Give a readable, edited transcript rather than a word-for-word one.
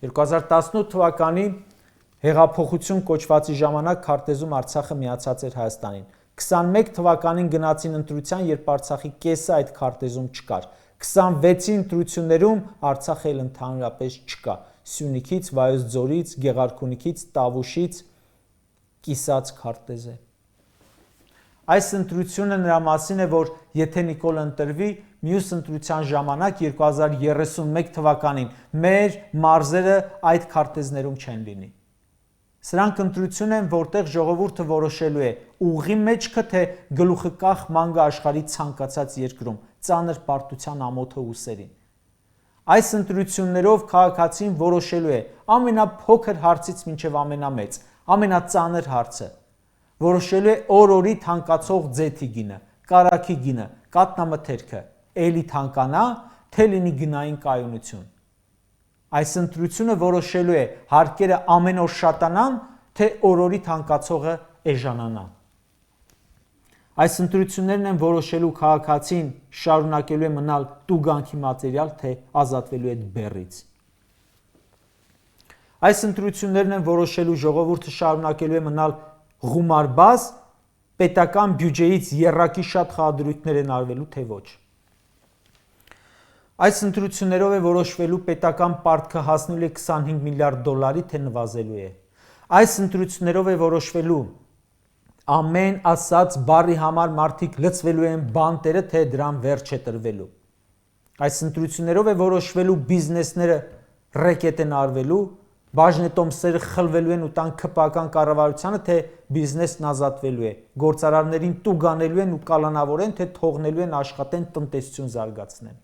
2018 թվականի հեղափոխություն կոչվածի ժամանակ քարտեզում Արցախը միացած էր Հայաստանին։ 21 թվականին գնացին ընտրության, երբ Արցախի կեսը այդ քարտեզում չկար։ 26-ի ընտրություններում Արցախը էլ ընդհանրապես չկա։ Սյունիքից, Վայոց ձորից, Գեղարքունիքից, Տավուշից կիսած քարտեզ է։ Այս ընտրությունը նրա մասին է, որ եթե Նիկոլը ընտրվի, մյուս ընտրության ժամանակ 2031 թվականին մեր մարզերը այդ քարտեզներում չեն լինի։ Սրանք ընտրություն են, որտեղ ժողովուրդը որոշելու է ուղի մեջքը, թե գլուխը կախ ման գա աշխարհի ցանկացած երկրում, ծանր պարտության ամոթը ուսերին։ Այս ընտրություններով քաղաքացին որոշելու է ամենափոքր հարցից մինչև ամենամեծ, ամենածանր հարցը։ Որոշելու է օր-օրի թանկացող ձեթի գինը, կարագի գինը, կաթնամթերքը, էլի թանկանա, թե լինի գնային կայունություն։ Այս ընտրությունը որոշելու է հարկերը ամեն օր շատանան, թե օր-օրի թանկացողը էժանանա։ Այս ընտրություններն են որոշելու քաղաքացին շարունակելու է մնալ տուգանքի մատերիալ, թե ազատվելու է բեռից։ Այս ընտրություններն են որոշելու ժողովուրդը շարունակելու է մնալ գումարբազ, պետական բյուջեից եռակի շատ խաղադրույքներ են արվելու, թե ոչ։ Այս ընտրություններով է որոշվելու պետական պարտքը հասնելու է 25 միլիարդ դոլարի, թե նվազելու է։ Այս ընտրություններով է որոշվելու ամեն ասած բառի համար մարդիկ լցվելու են բանտերը, թե դրան վերջ է տրվելու։ Այս ընտրություններով է որոշվելու բիզնեսները ռեկետ են արվելու, բաժնետոմսերը խլվելու են ու տան քպական կառավարությանը, թե բիզնեսն ազատվելու է, գործարարներին տուգանելու են ու կալանավորեն, թե թողնելու են աշխատեն տնտեսություն զարգացնեն։